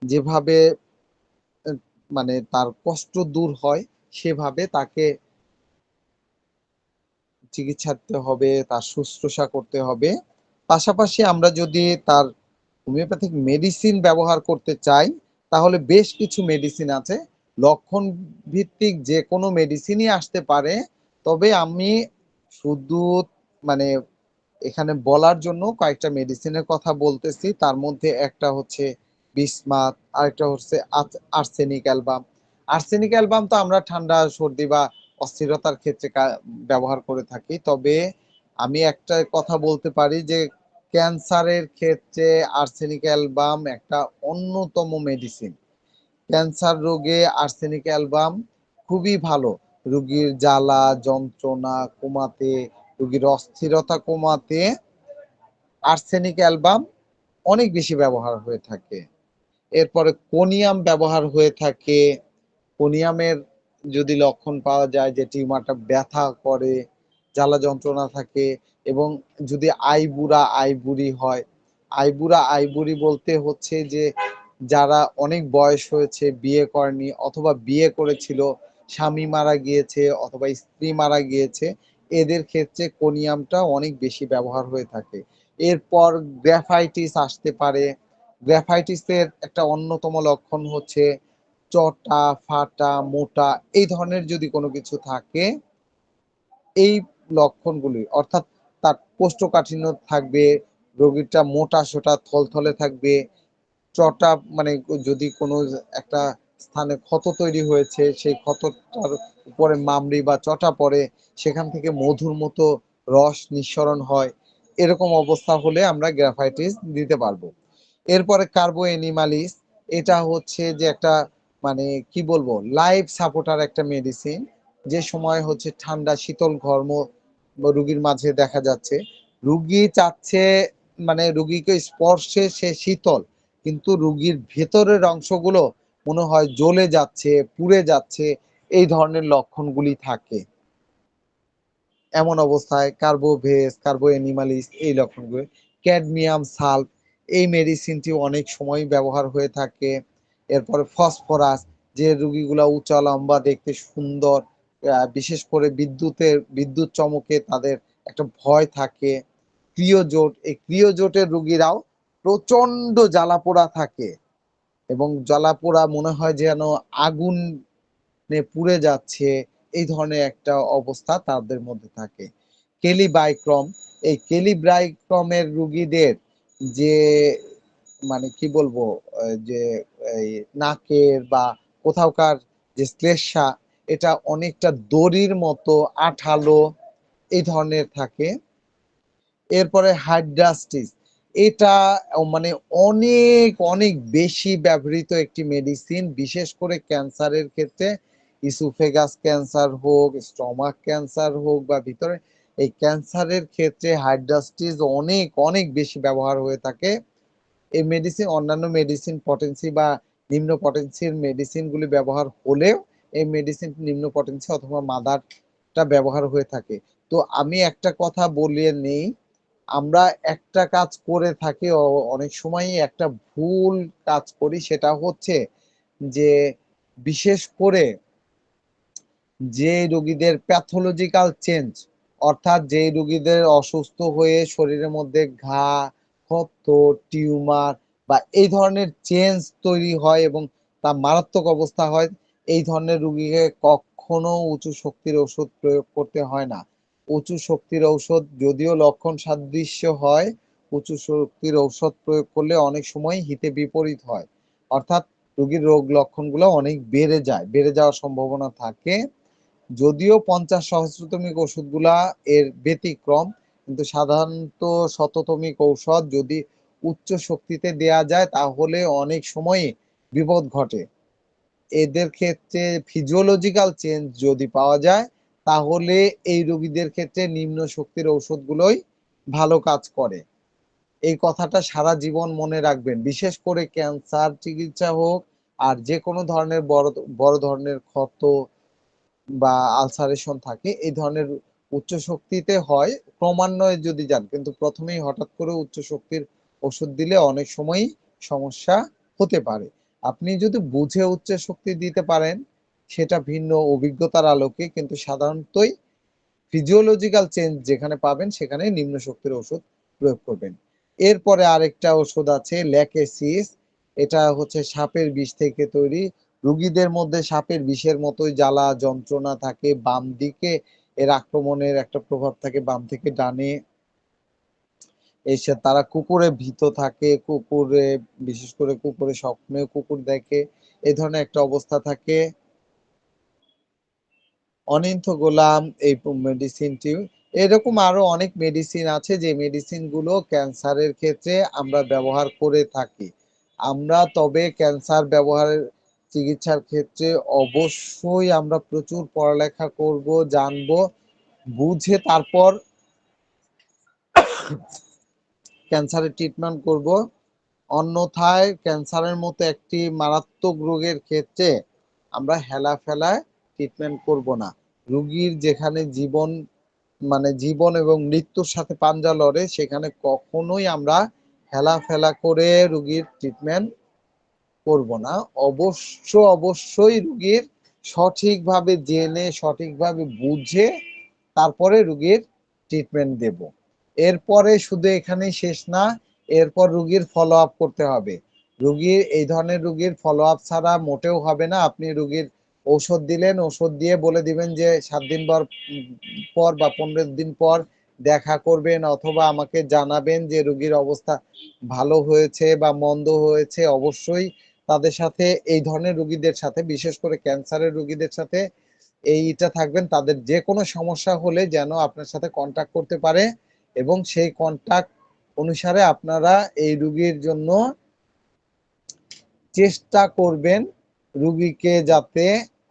যেভাবে মানে তার কষ্ট দূর হয় সেভাবে তাকে চিকিৎসা দিতে হবে, তার শুশ্রূষা করতে হবে। পাশাপাশি আমরা যদি তার হোমিওপ্যাথিক মেডিসিন ব্যবহার করতে চাই, তাহলে বেশ কিছু মেডিসিন আছে। লক্ষণ ভিত্তিক যে কোনো মেডিসিনই আসতে পারে। তবে আমি শুধু মানে এখানে বলার জন্য কয়েকটা মেডিসিনের কথা বলতেছি। তার মধ্যে একটা হচ্ছে বিসমাথ, আরেকটা হচ্ছে আর্সেনিক অ্যালবাম। আর্সেনিক অ্যালবাম তো আমরা ঠান্ডা, সর্দি বা অস্থিরতার ক্ষেত্রে ব্যবহার করে থাকি। তবে আমি একটা কথা বলতে পারি যে ক্যান্সারের ক্ষেত্রে আর্সেনিক অ্যালবাম একটা অন্যতম মেডিসিন। ক্যান্সার রোগে আর্সেনিক অ্যালবাম খুবই ভালো। রোগীর জ্বালা যন্ত্রণা কমাতে, রোগীর অস্থিরতা কমাতে আর্সেনিক অ্যালবাম অনেক বেশি ব্যবহার হয়ে থাকে। এরপরে কোনিয়াম ব্যবহার হয়ে থাকে। কোনিয়ামের যদি লক্ষণ পাওয়া যায় যে টিউমারটা ব্যথা করে, জ্বালা যন্ত্রণা থাকে, এবং যদি আইবুড়া আইবুড়ি হয়, আইবুড়া আইবুড়ি বলতে হচ্ছে যে যারা অনেক বয়স হয়েছে, বিয়ে করেনি অথবা বিয়ে করেছিল, স্বামী মারা গিয়েছে অথবা স্ত্রী মারা গিয়েছে, এদের ক্ষেত্রে কোনিয়ামটা অনেক বেশি ব্যবহার হয়ে থাকে। এরপর গ্র্যাফাইটিস আসতে পারে। গ্র্যাফাইটিসের একটা অন্যতম লক্ষণ হচ্ছে চটা, ফাটা, মোটা, এই ধরনের যদি কোনো কিছু থাকে, এই লক্ষণগুলি অর্থাৎ তার কোষ্ঠকাঠিন্য থাকবে, রোগীটা মোটা-সোটা থলথলে থাকবে, চটা মানে যদি কোনো একটা স্থানে ক্ষত তৈরি হয়েছে, সেই ক্ষতটার উপরে মামড়ি বা চটা পড়ে, সেখান থেকে মধুর মতো রস নিঃসরণ হয়, এরকম অবস্থা হলে আমরা গ্র্যাফাইটিস দিতে পারবো। এরপরে কার্বো এনিমালিস, এটা হচ্ছে যে একটা মানে কি বলবো লাইফ সাপোর্টার একটা মেডিসিন। যে সময় হচ্ছে ঠান্ডা শীতল ঘর্ম রুগীর মাঝে দেখা যাচ্ছে, রুগী চাচ্ছে মানে রুগীকে স্পর্শে সে শীতল, কিন্তু রুগীর ভেতরের অংশগুলো মনে হয় জ্বলে যাচ্ছে, পুড়ে যাচ্ছে, এই ধরনের লক্ষণগুলি থাকে। এমন অবস্থায় কার্বোভেস, কার্বো এনিমালিস, এই লক্ষণগুলো, ক্যাডমিয়াম সালফ, এই মেডিসিনটি অনেক সময় ব্যবহার হয়ে থাকে। এরপরে ফসফরাস, যে রোগীগুলা উঁচা লম্বা দেখতে সুন্দর, বিশেষ করে বিদ্যুৎ চমকে তাদের একটা ভয় থাকে। ক্রিওজোট, এই ক্রিওজোটের রোগীরাও প্রচন্ড জ্বালাপোড়া থাকে এবং জ্বালাপোড়া মনে হয় যেন আগুনে পুড়ে যাচ্ছে, এই ধরনের একটা অবস্থা তাদের মধ্যে থাকে। কেলিবাইক্রম, এই কেলিব্রাইক্রমের রোগীদের যে মানে কি বলবো, যে এই নাকের বা কোথাওকার যে শ্লেষ্মা, এটা অনেকটা দড়ির মতো আঠালো, এই ধরনের থাকে। এরপরে হাইড্রাস্টিস, এটা মানে অনেক অনেক বেশি ব্যবহৃত একটি মেডিসিন, বিশেষ করে ক্যান্সারের ক্ষেত্রে। ইসোফেগাস ক্যান্সার হোক, স্টমাক ক্যান্সার হোক বা ভিতরে, এই ক্যান্সারের ক্ষেত্রে হাইড্রাস্টিস অনেক অনেক বেশি ব্যবহার হয়ে থাকে। এই মেডিসিন অন্যান্য মেডিসিন পটেন্সি বা নিম্ন পটেন্সির মেডিসিনগুলি ব্যবহার হলেও এই মেডিসিন নিম্ন পটেন্সি অথবা মাদারটা ব্যবহার হয়ে থাকে। তো আমি একটা কথা বলিয়ে নেই, আমরা একটা কাজ করে থাকি, অনেক সময়ই একটা ভুল কাজ করি, সেটা হচ্ছে যে বিশেষ করে যে রোগীদের প্যাথোলজিক্যাল চেঞ্জ, অর্থাৎ যে রোগীদের অসুস্থ হয়ে শরীরের মধ্যে ঘা, ক্ষত, টিউমার বা এই ধরনের চেঞ্জ তৈরি হয় এবং তা মারাত্মক অবস্থা হয়, এই ধরনের রোগীকে কখনো উঁচু শক্তির ওষুধ প্রয়োগ করতে হয় না। উঁচু শক্তির ঔষধ যদিও লক্ষণ সাদৃশ্য হয়, উঁচু শক্তির ঔষধ প্রয়োগ করলে অনেক সময় হিতে বিপরীত হয়, অর্থাৎ রোগীর রোগ লক্ষণগুলো অনেক বেড়ে যাওয়ার সম্ভাবনা থাকে। যদিও 50 সহস্রতমিক ওষুধগুলা এর ব্যতিক্রম, কিন্তু সাধারণত শততমিক ঔষধ যদি উচ্চ শক্তিতে দেয়া যায় তাহলে অনেক সময় বিপদ ঘটে। এদের ক্ষেত্রে ফিজিওলজিক্যাল চেঞ্জ যদি পাওয়া যায় তাহলে এই রোগীদের ক্ষেত্রে নিম্ন শক্তির ঔষধগুলোই ভালো কাজ করে। এই কথাটা সারা জীবন মনে রাখবেন, বিশেষ করে ক্যান্সার চিকিৎসা হোক আর যে কোনো ধরনের বড় বড় ধরনের ক্ষত বা আলসারেশন থাকে, এই ধরনের উচ্চ শক্তিতে হয় ক্রমান্বয়ে যদি যান, কিন্তু প্রথমেই হঠাৎ করে উচ্চ শক্তির ওষুধ দিলে অনেক সময়ই সমস্যা হতে পারে। আপনি যদি বুঝে উচ্চ শক্তি দিতে পারেন সেটা ভিন্ন অভিজ্ঞতার আলোকে, কিন্তু সাধারণতই ফিজিওলজিক্যাল চেঞ্জ যেখানে পাবেন সেখানে নিম্ন শক্তির ওষুধ প্রয়োগ করবেন। এরপরে আরেকটা ওষুধ আছে ল্যাকেসিস, এটা হচ্ছে সাপের বিষ থেকে তৈরি। রোগীদের মধ্যে সাপের বিষের মতোই জ্বালা যন্ত্রণা থাকে, বাম দিকে এর আক্রমণের একটা প্রভাব থাকে, বাম থেকে ডানে এসে তারা কুকুরে ভীত থাকে, কুকুরে বিশেষ করে কুকুরে স্বপ্নে কুকুর দেখে, এই ধরনের একটা অবস্থা থাকে। অনিন্থ গোলাম এই মেডিসিনটি, এরকম আরো অনেক মেডিসিন আছে যে মেডিসিন গুলো ক্যান্সারের ক্ষেত্রে আমরা ব্যবহার করে থাকি। আমরা তবে ক্যান্সার ব্যবহারের চিকিৎসার ক্ষেত্রে অবশ্যই আমরা প্রচুর পড়ালেখা করব, জানবো, বুঝে তারপর ক্যান্সারের ট্রিটমেন্ট করব। অন্যথায় ক্যান্সারের মতো একটি মারাত্মক রোগের ক্ষেত্রে আমরা হেলাফেলায় ট্রিটমেন্ট করব না। রোগীর যেখানে জীবন এবং মৃত্যুর সাথে পাঞ্জা লড়ে, সেখানে কখনোই আমরা হেলাফেলা করে রোগীর ট্রিটমেন্ট করব না। অবশ্যই রোগীর সঠিকভাবে জেনে সঠিকভাবে বুঝে তারপরে রোগীর ট্রিটমেন্ট দেব। এরপরে শুধু এখানেই শেষ না, এরপর রোগীর ফলো আপ করতে হবে। রোগীর এই ধরনের রোগীর ফলো আপ ছাড়া মোটেও হবে না। আপনি রোগীর ঔষধ দিলেন, ওষুধ দিয়ে বলে দিবেন যে 7 দিন পর বা 15 দিন পর দেখা করবেন অথবা আমাকে জানাবেন যে রোগীর অবস্থা ভালো হয়েছে বা মন্দ হয়েছে। অবশ্যই তাদের সাথে, এই ধরনের রোগীদের সাথে, বিশেষ করে ক্যান্সারের রোগীদের সাথে এইটা থাকবেন, তাদের যে কোনো সমস্যা হলে যেন আপনার সাথে কন্টাক্ট করতে পারে এবং সেই কন্টাক্ট অনুসারে আপনারা এই রোগীর জন্য চেষ্টা করবেন রোগীকে যাতে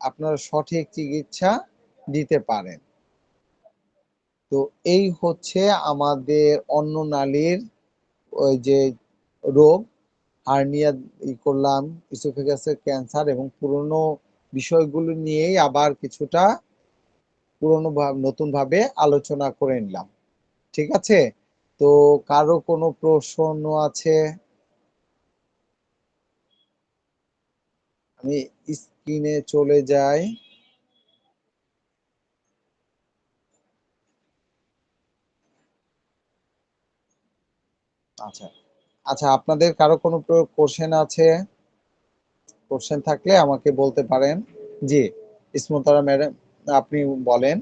আপনারা সঠিক চিকিৎসা দিতে পারেন। তো এই হচ্ছে আমাদের অন্ননালীর ওই যে রোগ, হার্নিয়া করলাম, ইসোফেগাসের ক্যান্সার এবং পুরনো বিষয়গুলো নিয়েই আবার কিছুটা নতুন ভাবে আলোচনা করে নিলাম। ঠিক আছে? তো কারো কোনো প্রশ্ন আছে? আমি স্ক্রিনে চলে যাই। আচ্ছা আচ্ছা, আপনাদের কারো কোনো কোশ্চেন আছে? কোশ্চেন থাকলে আমাকে বলতে পারেন। জি, ইসমতারা ম্যাডাম, আপনি বলেন।